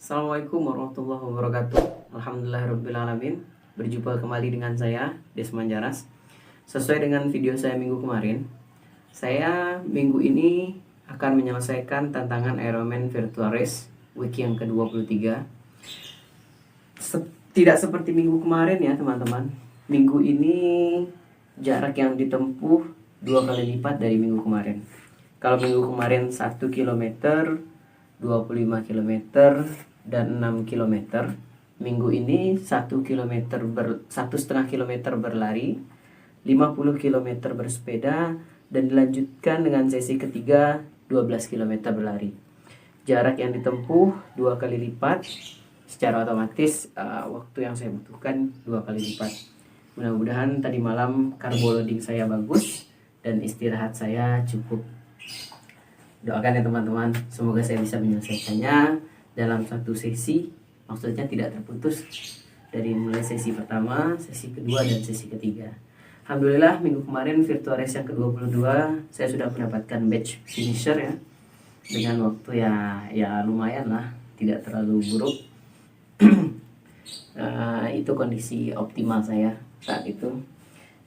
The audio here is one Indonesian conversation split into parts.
Assalamualaikum warahmatullahi wabarakatuh. Alhamdulillahirrabbilalamin. Berjumpa kembali dengan saya, Desman Jaras. Sesuai dengan video saya minggu kemarin, saya minggu ini akan menyelesaikan tantangan Ironman Virtual Race week yang ke-23. Tidak seperti minggu kemarin ya teman-teman. Minggu ini jarak yang ditempuh 2 kali lipat dari minggu kemarin. Kalau minggu kemarin 1 km, 25 km, dan 6 km. Minggu ini 1 km 1,5 km berlari, 50 km bersepeda, dan dilanjutkan dengan sesi ketiga 12 km berlari. Jarak yang ditempuh 2 kali lipat, secara otomatis waktu yang saya butuhkan 2 kali lipat. Mudah-mudahan tadi malam carbo loading saya bagus dan istirahat saya cukup. Doakan ya teman-teman, semoga saya bisa menyelesaikannya dalam satu sesi, maksudnya tidak terputus dari mulai sesi pertama, sesi kedua, dan sesi ketiga. Alhamdulillah minggu kemarin virtual race yang ke-22 saya sudah mendapatkan badge finisher ya, dengan waktu ya lumayan lah, tidak terlalu buruk. Itu kondisi optimal saya saat itu.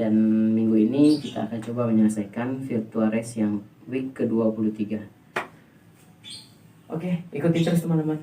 Dan minggu ini kita akan coba menyelesaikan virtual race yang week ke-23. Oke, ikuti terus teman-teman.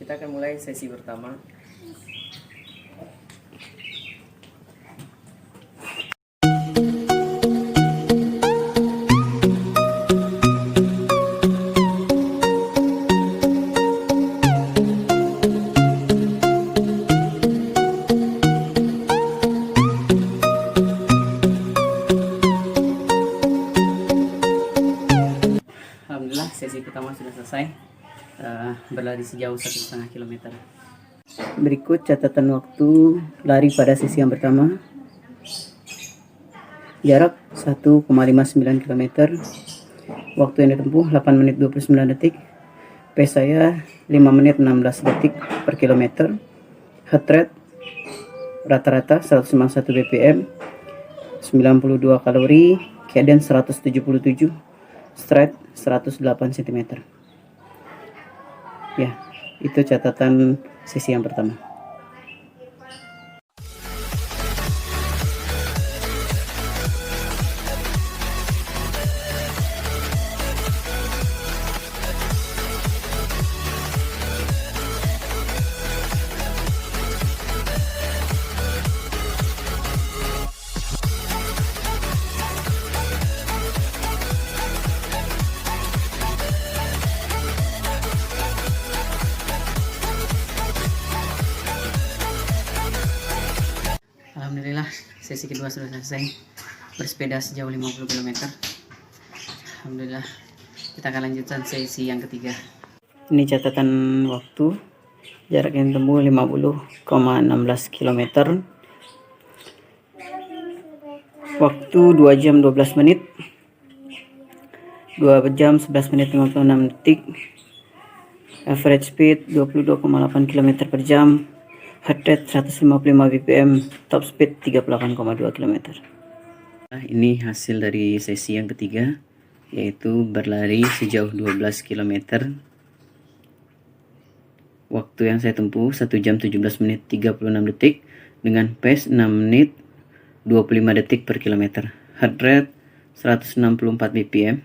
Kita akan mulai sesi pertama. Alhamdulillah sesi pertama sudah selesai. Berlari sejauh 1,5 km. Berikut catatan waktu lari pada sesi yang pertama. Jarak 1,59 km. Waktu yang ditempuh 8 menit 29 detik. Pace saya 5 menit 16 detik per kilometer. Heart rate rata-rata 151 bpm. 92 kalori. Cadence 177. Stride 108 cm. Ya, itu catatan sesi yang pertama. Alhamdulillah sesi kedua sudah selesai, bersepeda sejauh 50 km. Alhamdulillah, kita akan lanjutkan sesi yang ketiga. Ini catatan waktu, jarak yang tempuh 50,16 km. Waktu 2 jam 12 menit, 2 jam 11 menit 56 detik. Average speed 22,8 km per jam. Heart rate 155 bpm, top speed 38,2 km. Nah, ini hasil dari sesi yang ketiga, yaitu berlari sejauh 12 km. Waktu yang saya tempuh 1 jam 17 menit 36 detik dengan pace 6 menit 25 detik per kilometer. Heart rate 164 bpm,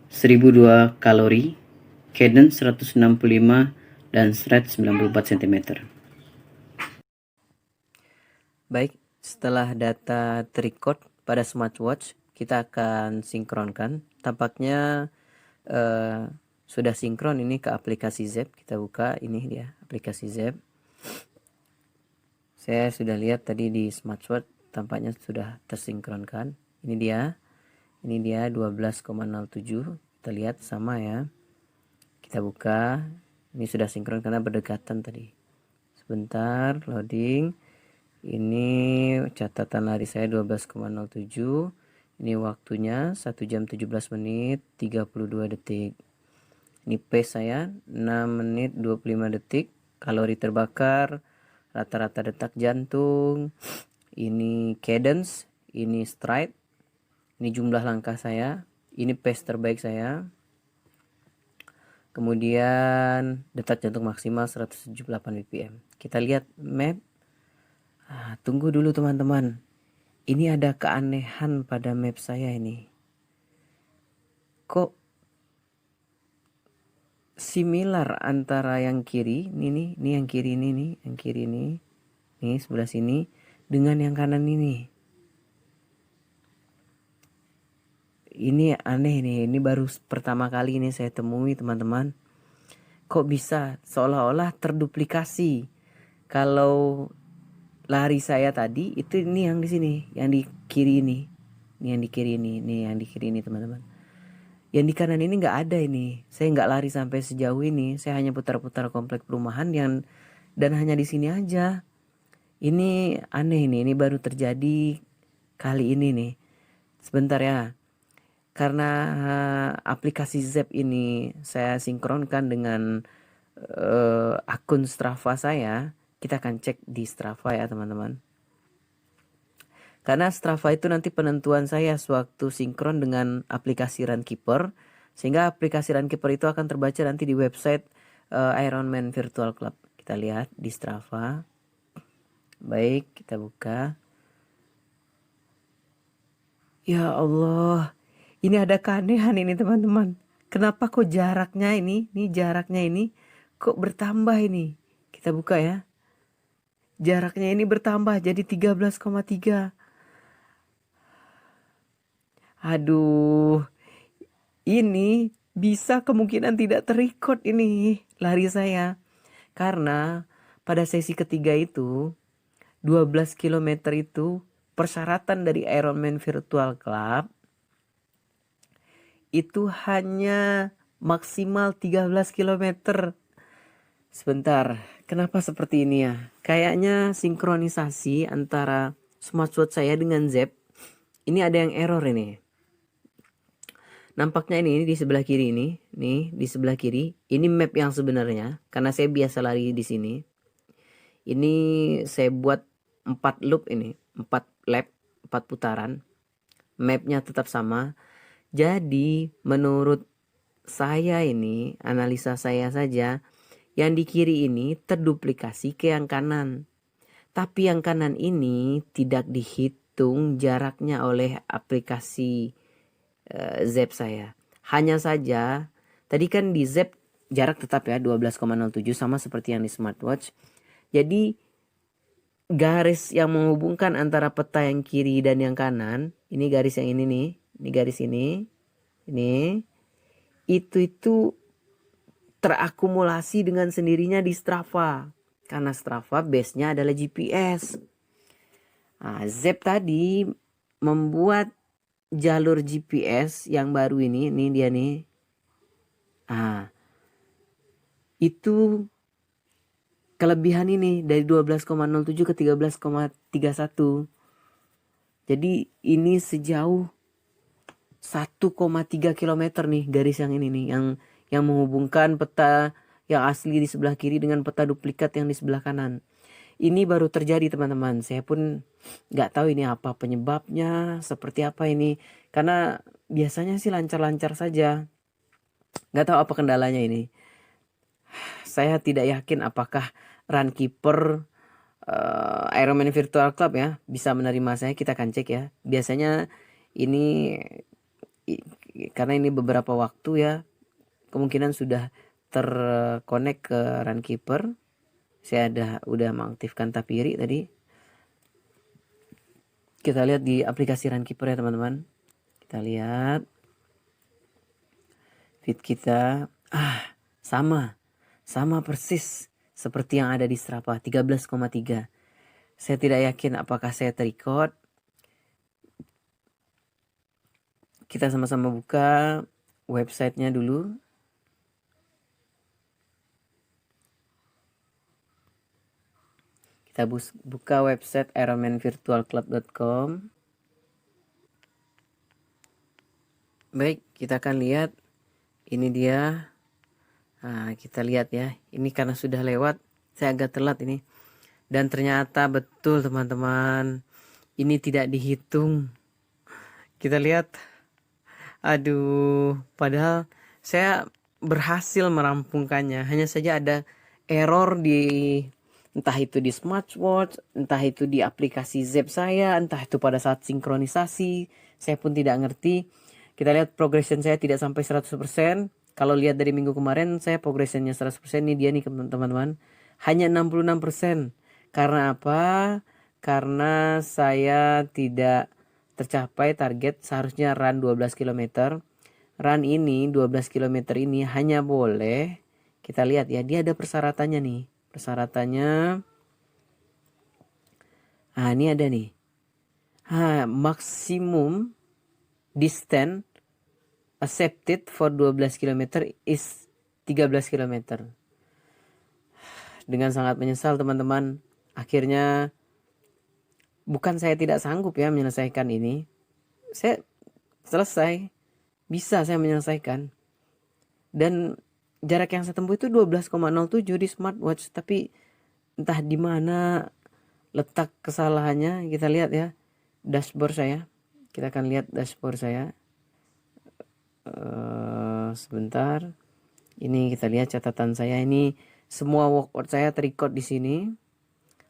1002 kalori, cadence 165, dan stride 94 cm. Baik, setelah data terrecord pada smartwatch, kita akan sinkronkan. Tampaknya sudah sinkron ini ke aplikasi Zepp. Kita buka, ini dia aplikasi Zepp. Saya sudah lihat tadi di smartwatch, tampaknya sudah tersinkronkan. Ini dia 12,07. Kita lihat sama ya. Kita buka. Ini sudah sinkron karena berdekatan tadi. Sebentar loading. Ini catatan lari saya 12,07. Ini waktunya 1 jam 17 menit 32 detik. Ini pace saya 6 menit 25 detik. Kalori terbakar, rata-rata detak jantung. Ini cadence, ini stride. Ini jumlah langkah saya. Ini pace terbaik saya. Kemudian detak jantung maksimal 178 bpm. Kita lihat map. Tunggu dulu teman-teman. Ini ada keanehan pada map saya ini. Kok similar antara yang kiri, ini yang kiri ini nih, yang kiri ini, nih sebelah sini dengan yang kanan ini. Ini aneh nih, ini baru pertama kali ini saya temui teman-teman. Kok bisa seolah-olah terduplikasi. Kalau lari saya tadi itu ini yang di sini, yang di kiri ini. Ini yang di kiri ini, yang di kiri ini teman-teman. Yang di kanan ini nggak ada ini. Saya nggak lari sampai sejauh ini. Saya hanya putar-putar komplek perumahan dan hanya di sini aja. Ini aneh ini baru terjadi kali ini nih. Sebentar ya. Karena aplikasi Zep ini saya sinkronkan dengan akun Strava saya. Kita akan cek di Strava ya teman-teman. Karena Strava itu nanti penentuan saya sewaktu sinkron dengan aplikasi Runkeeper. Sehingga aplikasi Runkeeper itu akan terbaca nanti di website Ironman Virtual Club. Kita lihat di Strava. Baik, kita buka. Ya Allah. Ini ada keanehan ini teman-teman. Kenapa kok jaraknya ini jaraknya ini kok bertambah ini. Kita buka ya. Jaraknya ini bertambah jadi 13,3. Aduh. Ini bisa kemungkinan tidak terrecord ini lari saya. Karena pada sesi ketiga itu 12 km itu persyaratan dari Ironman Virtual Club itu hanya maksimal 13 km. Sebentar, kenapa seperti ini ya? Kayaknya sinkronisasi antara smartwatch saya dengan Zep ini ada yang error ini. Nampaknya ini di sebelah kiri ini, nih di sebelah kiri. Ini map yang sebenarnya karena saya biasa lari di sini. Ini saya buat 4 loop ini, 4 lap, 4 putaran. Mapnya tetap sama. Jadi menurut saya ini, analisa saya saja, yang di kiri ini terduplikasi ke yang kanan. Tapi yang kanan ini tidak dihitung jaraknya oleh aplikasi Zep saya. Hanya saja, tadi kan di Zep jarak tetap ya 12,07 sama seperti yang di smartwatch. Jadi garis yang menghubungkan antara peta yang kiri dan yang kanan, ini garis yang ini nih, ini garis ini itu terakumulasi dengan sendirinya di Strava. Karena Strava base-nya adalah GPS. Nah, Zep tadi membuat jalur GPS yang baru ini dia nih. Ah, itu kelebihan ini dari 12,07 ke 13,31. Jadi ini sejauh 1,3 km nih garis yang ini nih yang menghubungkan peta yang asli di sebelah kiri dengan peta duplikat yang di sebelah kanan. Ini baru terjadi teman-teman. Saya pun nggak tahu ini apa penyebabnya, seperti apa ini. Karena biasanya sih lancar-lancar saja. Nggak tahu apa kendalanya ini. Saya tidak yakin apakah Runkeeper Ironman Virtual Club ya bisa menerima saya. Kita akan cek ya. Biasanya ini karena ini beberapa waktu ya, kemungkinan sudah terkonek ke Runkeeper. Saya udah mengaktifkan Tapiri tadi. Kita lihat di aplikasi Runkeeper ya teman-teman. Kita lihat feed kita. Sama persis seperti yang ada di Strava, 13,3. Saya tidak yakin apakah saya terrecord. Kita sama-sama buka websitenya dulu. Kita buka website ironmanvirtualclub.com. Baik, kita akan lihat. Ini dia. Nah, kita lihat ya. Ini karena sudah lewat, saya agak telat ini. Dan ternyata betul teman-teman, ini tidak dihitung. Kita lihat. Aduh, padahal saya berhasil merampungkannya. Hanya saja ada error di, entah itu di smartwatch, entah itu di aplikasi Zepp saya, entah itu pada saat sinkronisasi. Saya pun tidak ngerti. Kita lihat progression saya tidak sampai 100%. Kalau lihat dari minggu kemarin, saya progressionnya 100%. Ini dia nih teman-teman. Hanya 66%. Karena apa? Karena saya tidak tercapai target, seharusnya run 12 km. Run ini 12 km ini hanya boleh, kita lihat ya, dia ada persyaratannya nih. Persyaratannya, nah ini ada nih. Maksimum distance accepted for 12 km is 13 km. Dengan sangat menyesal teman-teman, akhirnya bukan saya tidak sanggup ya menyelesaikan ini. Saya selesai, bisa saya menyelesaikan. Dan jarak yang saya tempuh itu 12,07 di smartwatch, tapi entah di mana letak kesalahannya. Kita lihat ya dashboard saya. Kita akan lihat dashboard saya. Sebentar. Ini kita lihat catatan saya, ini semua workout saya terrecord di sini.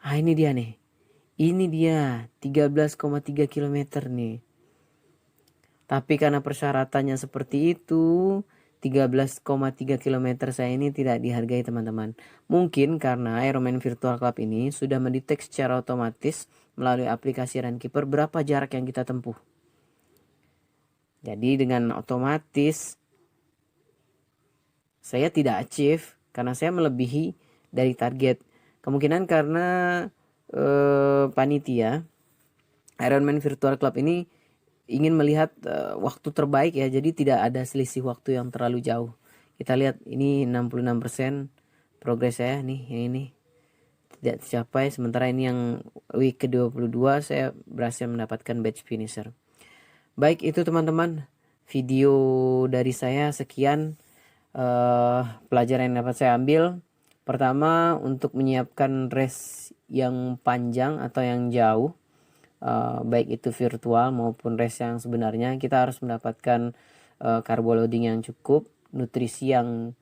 Ini dia nih. Ini dia 13,3 km nih. Tapi karena persyaratannya seperti itu, 13,3 km saya ini tidak dihargai teman-teman. Mungkin karena Ironman Virtual Club ini sudah mendeteksi secara otomatis melalui aplikasi Runkeeper berapa jarak yang kita tempuh. Jadi dengan otomatis saya tidak achieve karena saya melebihi dari target. Kemungkinan karena panitia Ironman Virtual Club ini ingin melihat waktu terbaik ya, jadi tidak ada selisih waktu yang terlalu jauh. Kita lihat ini 66% progres saya nih, ini tidak tercapai. Sementara ini yang week ke-22 saya berhasil mendapatkan badge finisher. Baik, itu teman-teman video dari saya. Sekian pelajaran yang dapat saya ambil. Pertama, untuk menyiapkan race yang panjang atau yang jauh, baik itu virtual maupun race yang sebenarnya, kita harus mendapatkan carbo loading yang cukup, nutrisi yang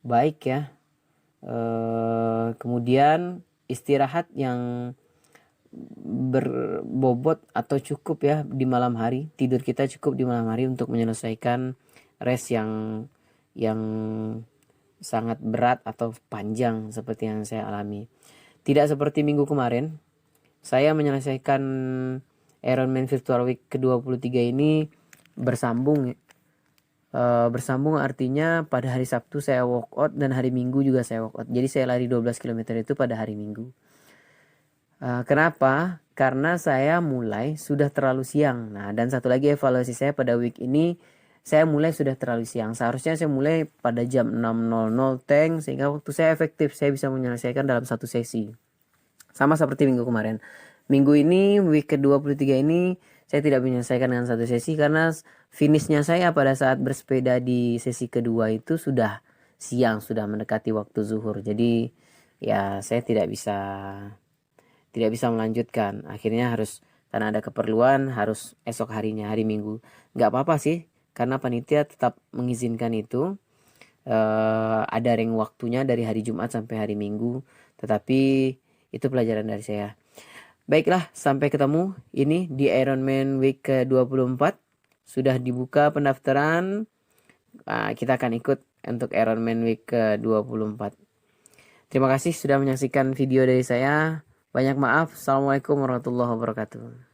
baik ya, kemudian istirahat yang berbobot atau cukup ya di malam hari. Tidur kita cukup di malam hari untuk menyelesaikan race yang sangat berat atau panjang seperti yang saya alami. Tidak seperti minggu kemarin, saya menyelesaikan Ironman Virtual Week ke-23 ini bersambung. Bersambung artinya pada hari Sabtu saya walkout dan hari Minggu juga saya walkout. Jadi saya lari 12 km itu pada hari Minggu. Kenapa? Karena saya mulai sudah terlalu siang. Nah, dan satu lagi evaluasi saya pada week ini, saya mulai sudah terlalu siang. Seharusnya saya mulai pada jam 6.00 tank, sehingga waktu saya efektif, saya bisa menyelesaikan dalam satu sesi. Sama seperti minggu kemarin. Minggu ini, week ke-23 ini, saya tidak menyelesaikan dengan satu sesi karena finishnya saya pada saat bersepeda di sesi kedua itu sudah siang, sudah mendekati waktu zuhur. Jadi ya saya tidak bisa melanjutkan. Akhirnya harus, karena ada keperluan, harus esok harinya, hari Minggu. Nggak apa-apa sih, karena panitia tetap mengizinkan itu. Ada ring waktunya dari hari Jumat sampai hari Minggu. Tetapi itu pelajaran dari saya. Baiklah, sampai ketemu ini di Ironman Week ke-24. Sudah dibuka pendaftaran. Kita akan ikut untuk Ironman Week ke-24. Terima kasih sudah menyaksikan video dari saya. Banyak maaf. Assalamualaikum warahmatullahi wabarakatuh.